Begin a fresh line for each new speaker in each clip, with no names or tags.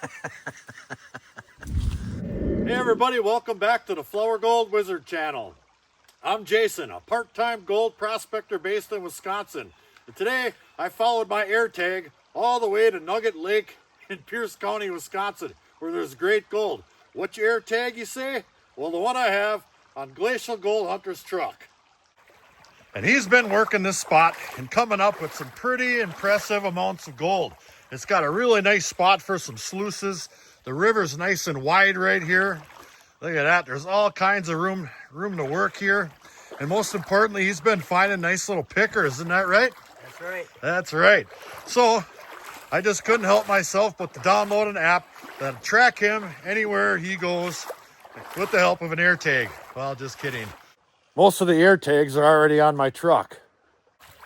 Hey everybody, welcome back to the Flourgoldwizards channel. I'm Jason, a part-time gold prospector based in Wisconsin. And today I followed my air tag all the way to Nugget Lake in Pierce County, Wisconsin, where there's great gold. What's your air tag, you say? Well, the one I have on Glacial Gold Hunter's truck. And he's been working this spot and coming up with some pretty impressive amounts of gold. It's got a really nice spot for some sluices. The river's nice and wide right here. Look at that. There's all kinds of room to work here. And most importantly, he's been finding nice little pickers. Isn't that right?
That's right.
That's right. So I just couldn't help myself but to download an app that'll track him anywhere he goes with the help of an air tag. Well, just kidding. Most of the air tags are already on my truck.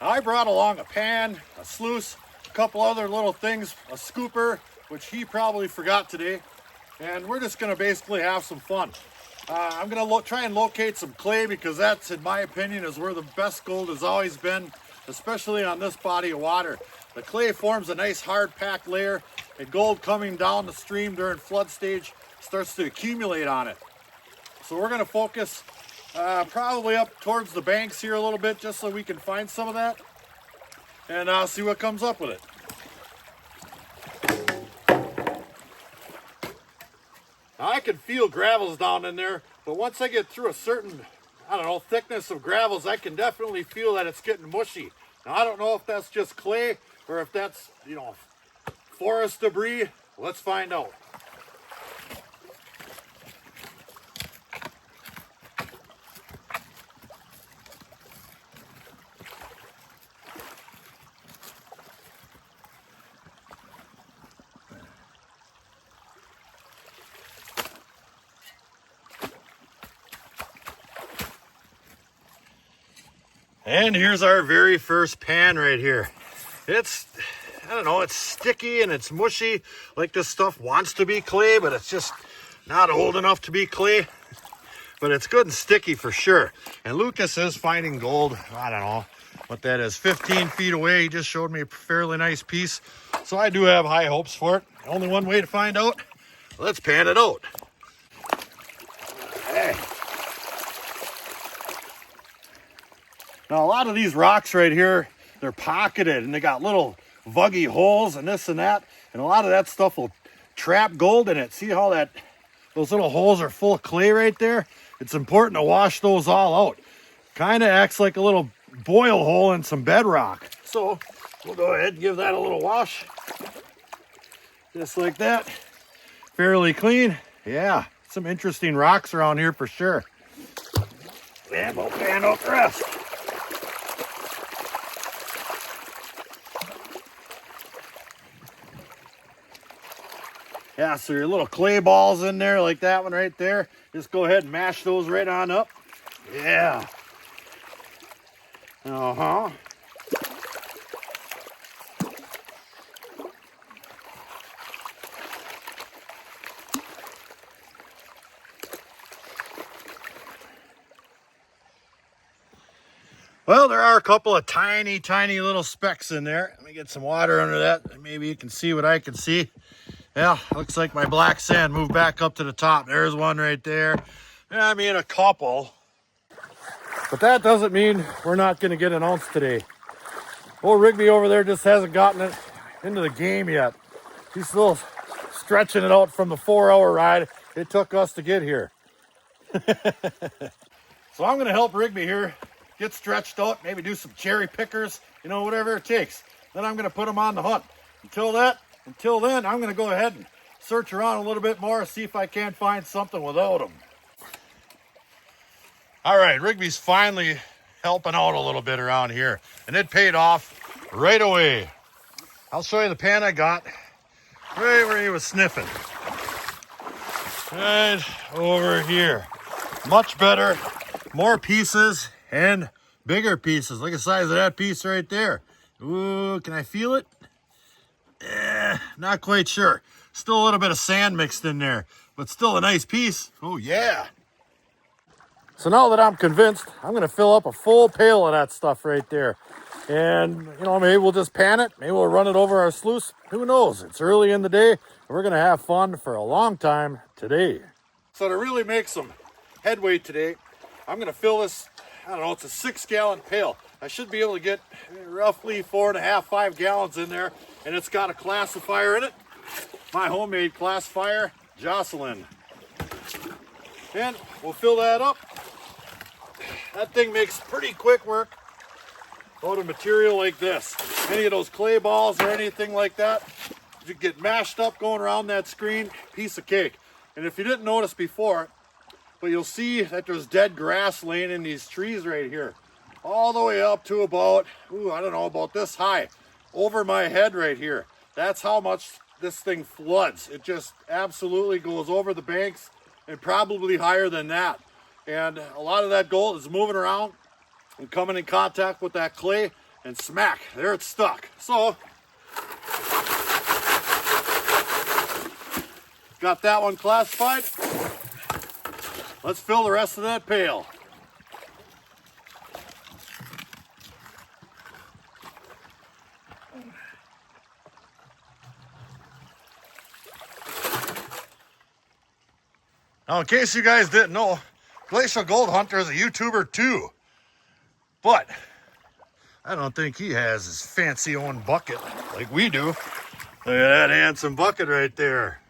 I brought along a pan, a sluice, a couple other little things, a scooper, which he probably forgot today. And we're just gonna basically have some fun. I'm gonna try and locate some clay because that's, in my opinion, is where the best gold has always been, especially on this body of water. The clay forms a nice hard packed layer, and gold coming down the stream during flood stage starts to accumulate on it. So we're gonna focus probably up towards the banks here a little bit just so we can find some of that and see what comes up with it. Now, I can feel gravels down in there, but once I get through a certain, I don't know, thickness of gravels, I can definitely feel that it's getting mushy. Now, I don't know if that's just clay or if that's, you know, forest debris. Let's find out. And here's our very first pan right here. It's, I don't know, it's sticky and it's mushy. Like this stuff wants to be clay, but it's just not old enough to be clay. But it's good and sticky for sure. And Lucas is finding gold, I don't know what that is, 15 feet away. He just showed me a fairly nice piece. So I do have high hopes for it. Only one way to find out. Let's pan it out. Hey. Now, a lot of these rocks right here, they're pocketed and they got little vuggy holes and this and that. And a lot of that stuff will trap gold in it. See how those little holes are full of clay right there? It's important to wash those all out. Kind of acts like a little boil hole in some bedrock. So we'll go ahead and give that a little wash. Just like that. Fairly clean. Yeah, some interesting rocks around here for sure. And we'll pan out the rest. Yeah, so your little clay balls in there, like that one right there, just go ahead and mash those right on up. Yeah. Uh-huh. Well, there are a couple of tiny little specks in there. Let me get some water under that. Maybe you can see what I can see. Yeah, looks like my black sand moved back up to the top. There's one right there. I mean, a couple. But that doesn't mean we're not going to get an ounce today. Old Rigby over there just hasn't gotten it into the game yet. He's still stretching it out from the 4-hour ride it took us to get here. So I'm going to help Rigby here get stretched out, maybe do some cherry pickers, you know, whatever it takes. Then I'm going to put him on the hunt. Until then, I'm going to go ahead and search around a little bit more, see if I can't find something without him. All right, Rigby's finally helping out a little bit around here, and it paid off right away. I'll show you the pan I got right where he was sniffing. Right over here. Much better, more pieces and bigger pieces. Look at the size of that piece right there. Ooh, can I feel it? Not quite sure. Still a little bit of sand mixed in there, but still a nice piece. Oh yeah. So now that I'm convinced, I'm gonna fill up a full pail of that stuff right there. And, you know, maybe we'll just pan it. Maybe we'll run it over our sluice. Who knows? It's early in the day, and we're going to have fun for a long time today. So to really make some headway today, I'm going to fill this, I don't know, it's a 6-gallon pail. I should be able to get roughly 4.5, 5 gallons in there, and it's got a classifier in it. My homemade classifier, Jocelyn. And we'll fill that up. That thing makes pretty quick work out of material like this. Any of those clay balls or anything like that, you get mashed up going around that screen, piece of cake. And if you didn't notice before, but you'll see that there's dead grass laying in these trees right here, all the way up to about, I don't know, about this high, over my head right here. That's how much this thing floods. It just absolutely goes over the banks and probably higher than that. And a lot of that gold is moving around and coming in contact with that clay, and smack, there it's stuck. So, got that one classified. Let's fill the rest of that pail. Now, in case you guys didn't know, Glacial Gold Hunter is a YouTuber too. But I don't think he has his fancy own bucket like we do. Look at that handsome bucket right there.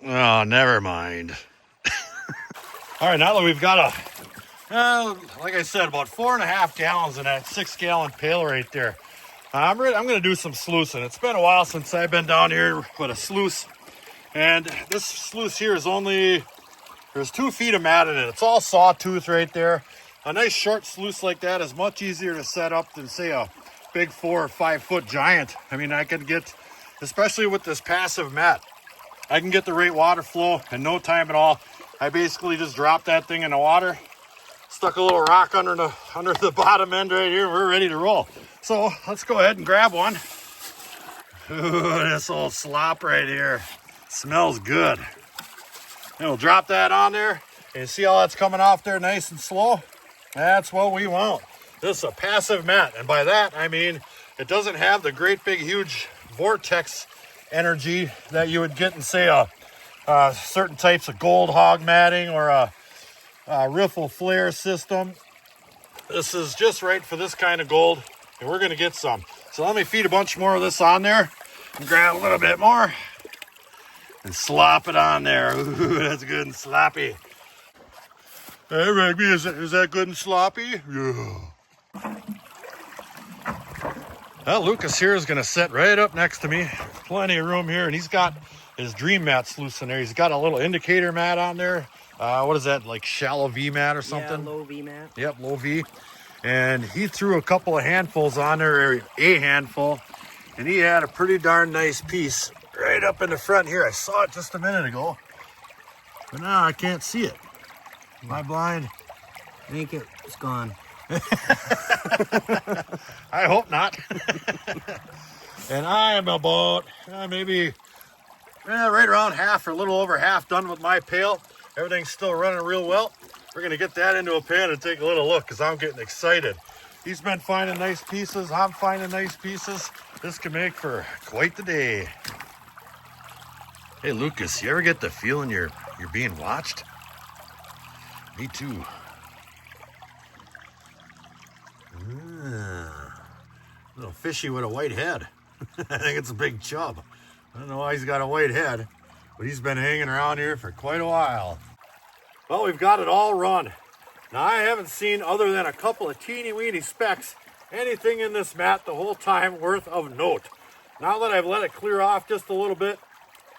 Oh, never mind. All right, now that we've got like I said, about 4.5 gallons in that 6-gallon pail right there, I'm going to do some sluicing. It's been a while since I've been down here with a sluice. And this sluice here is only, there's 2 feet of mat in it. It's all sawtooth right there. A nice short sluice like that is much easier to set up than, say, a big 4 or 5 foot giant. I mean, I can get, especially with this passive mat, I can get the right water flow in no time at all. I basically just dropped that thing in the water, stuck a little rock under the bottom end right here, and we're ready to roll. So let's go ahead and grab one. Ooh, this old slop right here. Smells good. And we'll drop that on there, and see how that's coming off there nice and slow? That's what we want. This is a passive mat, and by that I mean it doesn't have the great big huge vortex energy that you would get in, say, a certain types of gold hog matting or a riffle flare system. This is just right for this kind of gold, and we're going to get some. So let me feed a bunch more of this on there and grab a little bit more and slop it on there. Ooh, that's good and sloppy. Hey, Rigby, is that good and sloppy? Yeah. Well, Lucas here is going to sit right up next to me. Plenty of room here, and he's got his dream mat sluice in there. He's got a little indicator mat on there. What is that, like shallow V mat or something?
Yeah, low V mat.
Yep, low V. And he threw a couple of handfuls on there, or a handful, and he had a pretty darn nice piece right up in the front here. I saw it just a minute ago, but now I can't see it. Am I blind?
I think it's gone.
I hope not. And I am about maybe right around half or a little over half done with my pail. Everything's still running real well. We're going to get that into a pan and take a little look because I'm getting excited. He's been finding nice pieces. I'm finding nice pieces. This can make for quite the day. Hey, Lucas, you ever get the feeling you're being watched? Me too. Little fishy with a white head. I think it's a big chub. I don't know why he's got a white head, but he's been hanging around here for quite a while. Well, we've got it all run. Now, I haven't seen, other than a couple of teeny-weeny specks, anything in this mat the whole time worth of note. Now that I've let it clear off just a little bit,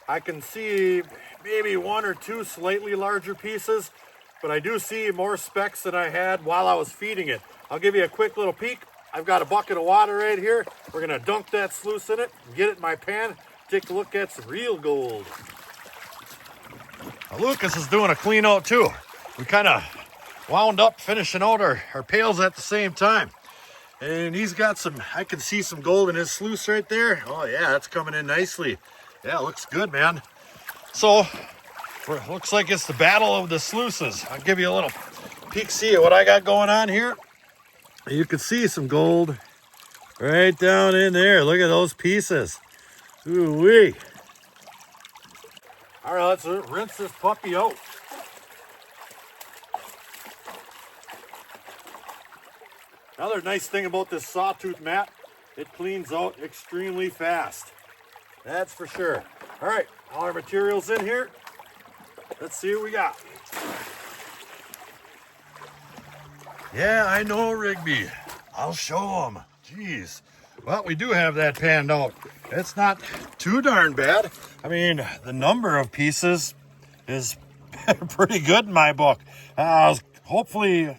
I can see maybe 1 or 2 slightly larger pieces, but I do see more specks than I had while I was feeding it. I'll give you a quick little peek. I've got a bucket of water right here. We're gonna dunk that sluice in it, get it in my pan, take a look at some real gold. Now, Lucas is doing a clean out too. We kind of wound up finishing out our pails at the same time. And he's got some, I can see some gold in his sluice right there. Oh yeah, that's coming in nicely. Yeah, looks good, man. So, looks like it's the battle of the sluices. I'll give you a little peek, see what I got going on here. You can see some gold right down in there. Look at those pieces. Ooh-wee. All right, let's rinse this puppy out. Another nice thing about this sawtooth mat, it cleans out extremely fast. That's for sure. All right, all our materials in here. Let's see what we got. Yeah, I know, Rigby. I'll show them. Jeez. Well, we do have that panned out. It's not too darn bad. I mean, the number of pieces is pretty good in my book. I was hopefully, I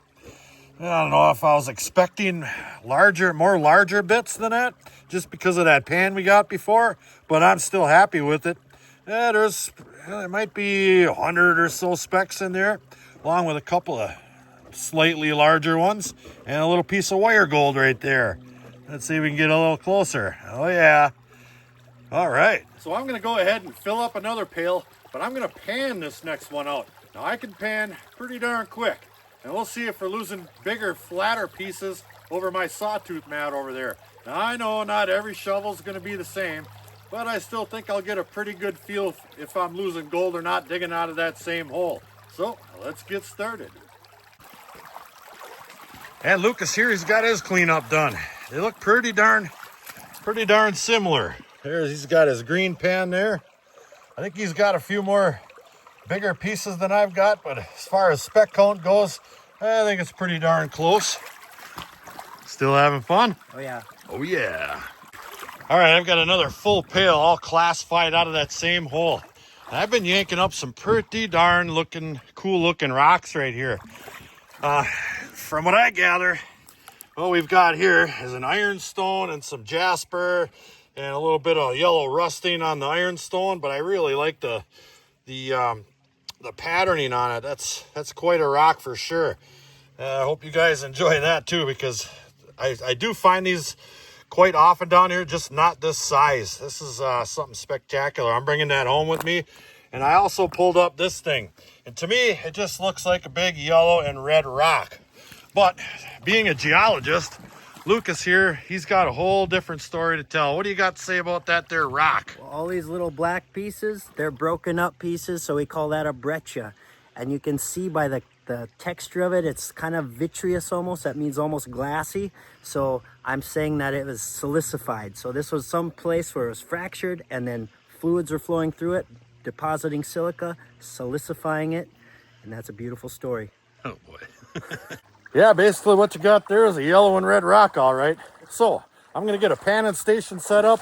don't know if I was expecting more larger bits than that, just because of that pan we got before, but I'm still happy with it. Yeah, there might be 100 or so specks in there, along with a couple of slightly larger ones and a little piece of wire gold right there. Let's see if we can get a little closer. Oh yeah. All right. So I'm going to go ahead and fill up another pail, but I'm going to pan this next one out. Now I can pan pretty darn quick, and we'll see if we're losing bigger, flatter pieces over my sawtooth mat over there. Now I know not every shovel is going to be the same, but I still think I'll get a pretty good feel if I'm losing gold or not digging out of that same hole. So let's get started. And Lucas here, he's got his cleanup done. They look pretty darn similar. He's got his green pan there. I think he's got a few more bigger pieces than I've got, but as far as speck count goes, I think it's pretty darn close. Still having fun?
Oh yeah.
Oh yeah. All right, I've got another full pail all classified out of that same hole. And I've been yanking up some pretty darn cool looking rocks right here. From what I gather, what we've got here is an ironstone and some jasper and a little bit of yellow rusting on the ironstone, but I really like the patterning on it. That's quite a rock for sure. I hope you guys enjoy that too, because I do find these quite often down here, just not this size. This is something spectacular. I'm bringing that home with me. And I also pulled up this thing, and to me it just looks like a big yellow and red rock. But being a geologist, Lucas here, he's got a whole different story to tell. What do you got to say about that there rock?
Well, all these little black pieces, they're broken up pieces, so we call that a breccia. And you can see by the texture of it, it's kind of vitreous almost. That means almost glassy. So I'm saying that it was silicified. So this was some place where it was fractured and then fluids were flowing through it, depositing silica, silicifying it, and that's a beautiful story.
Oh boy. Yeah, basically what you got there is a yellow and red rock, all right. So I'm gonna get a panning station set up,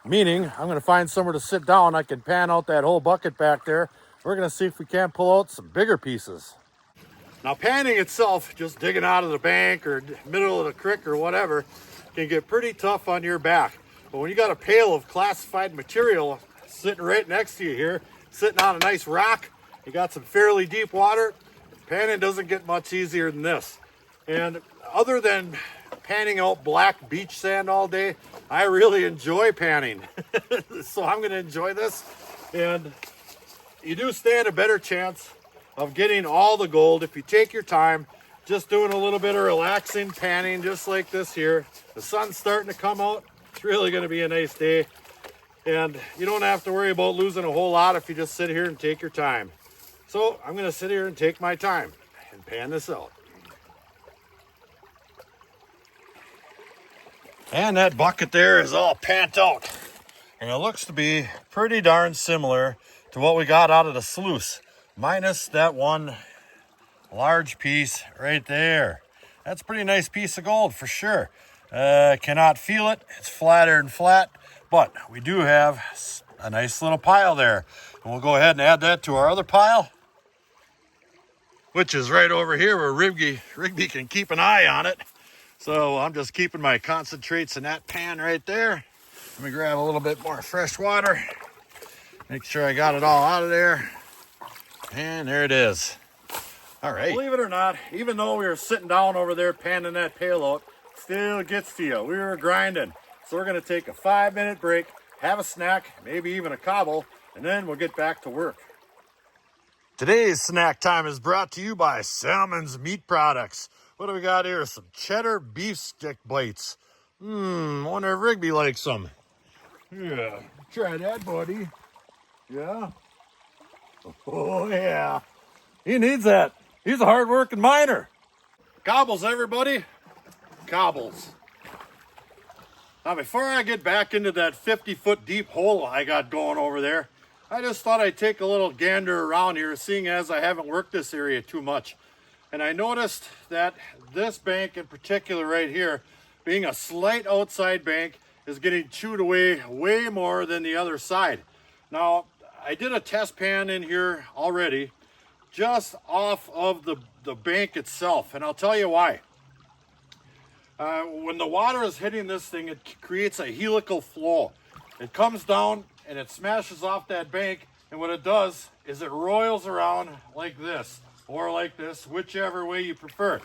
meaning I'm gonna find somewhere to sit down. I can pan out that whole bucket back there. We're gonna see if we can't pull out some bigger pieces. Now panning itself, just digging out of the bank or middle of the creek or whatever, can get pretty tough on your back. But when you got a pail of classified material sitting right next to you here, sitting on a nice rock, you got some fairly deep water, panning doesn't get much easier than this. And other than panning out black beach sand all day, I really enjoy panning. So I'm going to enjoy this. And you do stand a better chance of getting all the gold if you take your time, just doing a little bit of relaxing panning, just like this here. The sun's starting to come out. It's really going to be a nice day. And you don't have to worry about losing a whole lot if you just sit here and take your time. So I'm going to sit here and take my time and pan this out. And that bucket there is all panned out. And it looks to be pretty darn similar to what we got out of the sluice, minus that one large piece right there. That's a pretty nice piece of gold for sure. Cannot feel it. It's flatter and flat, but we do have a nice little pile there. And we'll go ahead and add that to our other pile, which is right over here where Rigby can keep an eye on it. So I'm just keeping my concentrates in that pan right there. Let me grab a little bit more fresh water. Make sure I got it all out of there. And there it is. All right. Believe it or not, even though we were sitting down over there panning that pail out, it still gets to you. We were grinding. So we're going to take a 5-minute break, have a snack, maybe even a cobble, and then we'll get back to work. Today's snack time is brought to you by Salmon's Meat Products. What do we got here? Some cheddar beef stick bites. Wonder if Rigby likes them. Yeah, try that, buddy. Yeah. Oh, yeah. He needs that. He's a hard-working miner. Gobbles, everybody. Gobbles. Now, before I get back into that 50-foot deep hole I got going over there, I just thought I'd take a little gander around here, seeing as I haven't worked this area too much. And I noticed that this bank in particular right here, being a slight outside bank, is getting chewed away way more than the other side. Now, I did a test pan in here already, just off of the bank itself, and I'll tell you why. When the water is hitting this thing, it creates a helical flow. It comes down and it smashes off that bank, and what it does is it roils around like this, or like this, whichever way you prefer.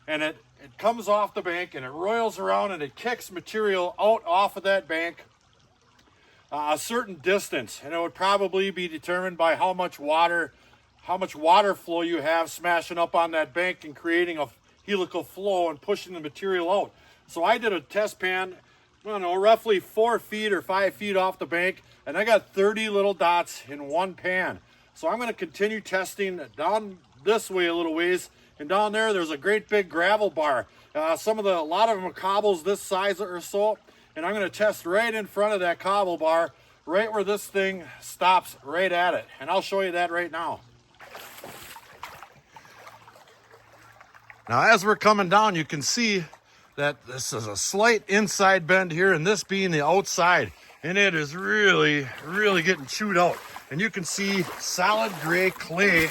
And it comes off the bank and it roils around and it kicks material out off of that bank a certain distance, and it would probably be determined by how much water flow you have smashing up on that bank and creating a helical flow and pushing the material out. So I did a test pan, I don't know, roughly 4 feet or 5 feet off the bank, and I got 30 little dots in one pan. So I'm going to continue testing down this way a little ways, and down there's a great big gravel bar. A lot of them are cobbles this size or so, and I'm going to test right in front of that cobble bar, right where this thing stops, right at it. And I'll show you that right now. Now, as we're coming down, you can see that this is a slight inside bend here, and this being the outside, and it is really, really getting chewed out. And you can see solid gray clay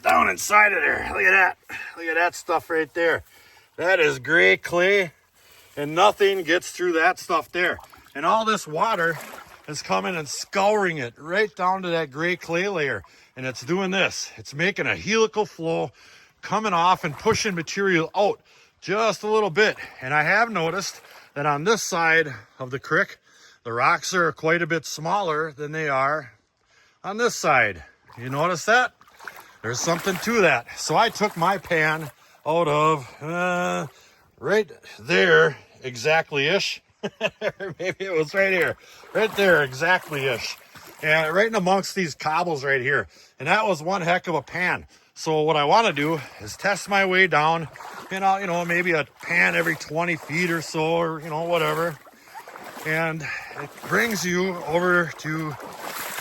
down inside of there. Look at that. Look at that stuff right there. That is gray clay, and nothing gets through that stuff there. And all this water is coming and scouring it right down to that gray clay layer. And it's doing this. It's making a helical flow, coming off and pushing material out just a little bit. And I have noticed that on this side of the creek, the rocks are quite a bit smaller than they are on this side. You notice that? There's something to that. So I took my pan out of right there exactly-ish. Maybe it was right here. Right there exactly-ish. And right in amongst these cobbles right here. And that was one heck of a pan. So what I want to do is test my way down, maybe a pan every 20 feet or so, or, whatever. And it brings you over to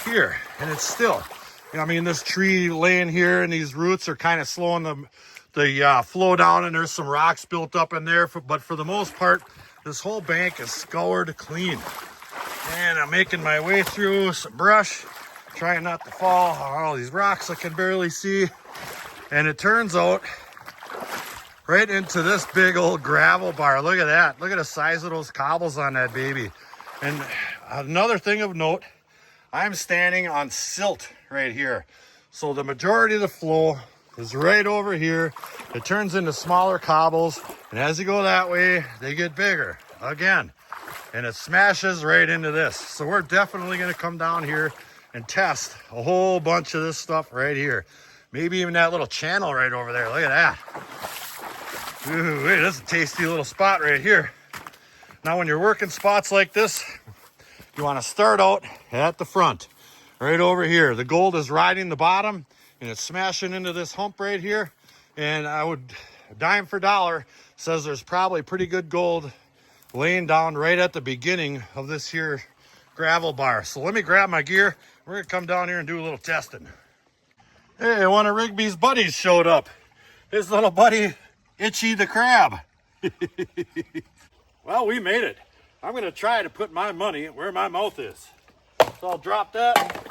here. And it's still, this tree laying here and these roots are kind of slowing the flow down, and there's some rocks built up in there. But for the most part, this whole bank is scoured clean. And I'm making my way through some brush, trying not to fall on all these rocks I can barely see. And it turns out right into this big old gravel bar. Look at that. Look at the size of those cobbles on that baby. And another thing of note, I'm standing on silt right here. So the majority of the flow is right over here. It turns into smaller cobbles. And as you go that way, they get bigger again. And it smashes right into this. So we're definitely going to come down here and test a whole bunch of this stuff right here. Maybe even that little channel right over there. Look at that. Ooh, wait, that's a tasty little spot right here. Now, when you're working spots like this, you want to start out at the front, right over here. The gold is riding the bottom, and it's smashing into this hump right here. And I would, dime for dollar, says there's probably pretty good gold laying down right at the beginning of this here gravel bar. So let me grab my gear. We're going to come down here and do a little testing. Hey, one of Rigby's buddies showed up. His little buddy, Itchy the crab. Well, we made it. I'm going to try to put my money where my mouth is. So I'll drop that,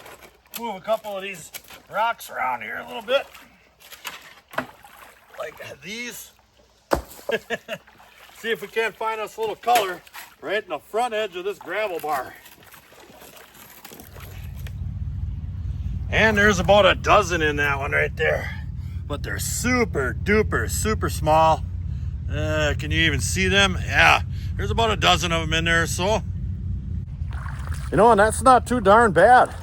move a couple of these rocks around here a little bit. Like these. See if we can't find us a little color right in the front edge of this gravel bar. And there's about a dozen in that one right there. But they're super duper, super small. Can you even see them? Yeah, there's about a dozen of them in there or so. And that's not too darn bad.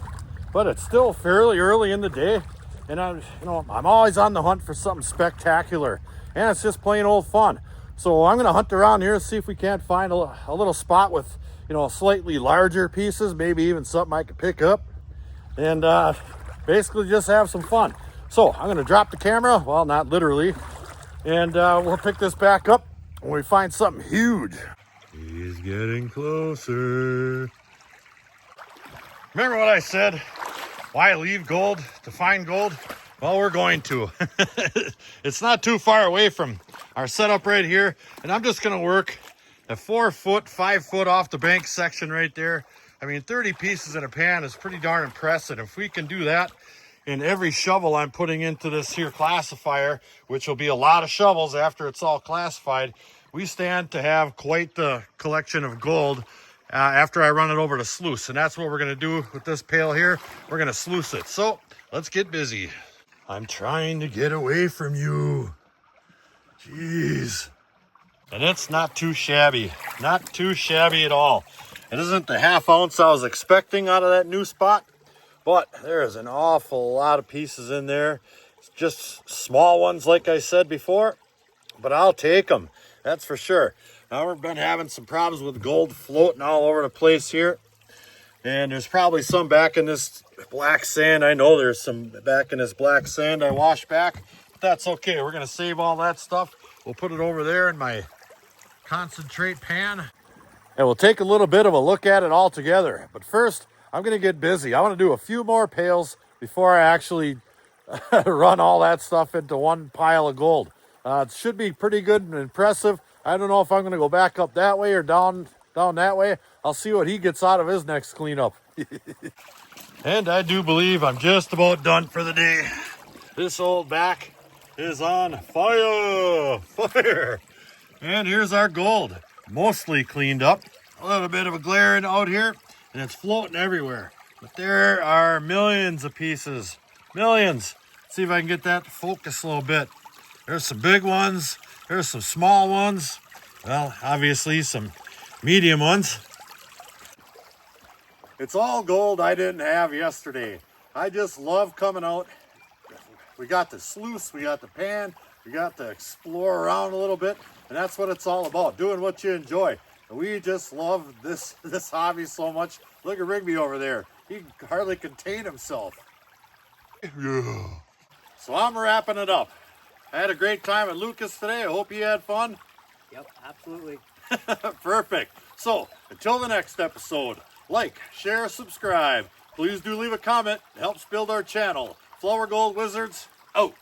But it's still fairly early in the day. And I'm always on the hunt for something spectacular, and it's just plain old fun. So I'm gonna hunt around here, see if we can't find a little spot with, slightly larger pieces, maybe even something I could pick up, and basically just have some fun. So I'm gonna drop the camera, well, not literally, and we'll pick this back up when we find something huge. He's getting closer. Remember what I said? Why leave gold to find gold? Well, we're going to. It's not too far away from our setup right here, and I'm just gonna work a 4 foot, 5 foot off the bank section right there. I mean, 30 pieces in a pan is pretty darn impressive. If we can do that in every shovel I'm putting into this here classifier, which will be a lot of shovels after it's all classified, we stand to have quite the collection of gold after I run it over to sluice. And that's what we're gonna do with this pail here. We're gonna sluice it. So let's get busy. I'm trying to get away from you. Jeez. And it's not too shabby. Not too shabby at all. It isn't the half ounce I was expecting out of that new spot, but there's an awful lot of pieces in there. It's just small ones, like I said before, but I'll take them. That's for sure. Now we've been having some problems with gold floating all over the place here. And there's probably some back in this black sand. I know there's some back in this black sand I washed back, but that's okay. We're gonna save all that stuff. We'll put it over there in my concentrate pan. And we'll take a little bit of a look at it all together. But first, I'm gonna get busy. I wanna do a few more pails before I actually run all that stuff into one pile of gold. It should be pretty good and impressive. I don't know if I'm gonna go back up that way or down that way. I'll see what he gets out of his next cleanup. And I do believe I'm just about done for the day. This old back is on fire. And here's our gold, mostly cleaned up. A little bit of a glaring out here, and it's floating everywhere. But there are millions of pieces, millions. Let's see if I can get that to focus a little bit. There's some big ones, there's some small ones. Well, obviously some medium ones. It's all gold I didn't have yesterday. I just love coming out. We got the sluice, we got the pan, we got to explore around a little bit, and that's what it's all about, doing what you enjoy. And we just love this hobby so much. Look at Rigby over there. He can hardly contain himself. Yeah. So I'm wrapping it up. I had a great time at Lucas today. I hope you had fun.
Yep, absolutely.
Perfect. So until the next episode, like, share, subscribe. Please do leave a comment. It helps build our channel. Flourgoldwizards out.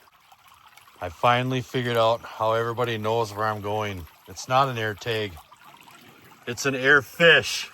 I finally figured out how everybody knows where I'm going. It's not an air tag. It's an air fish.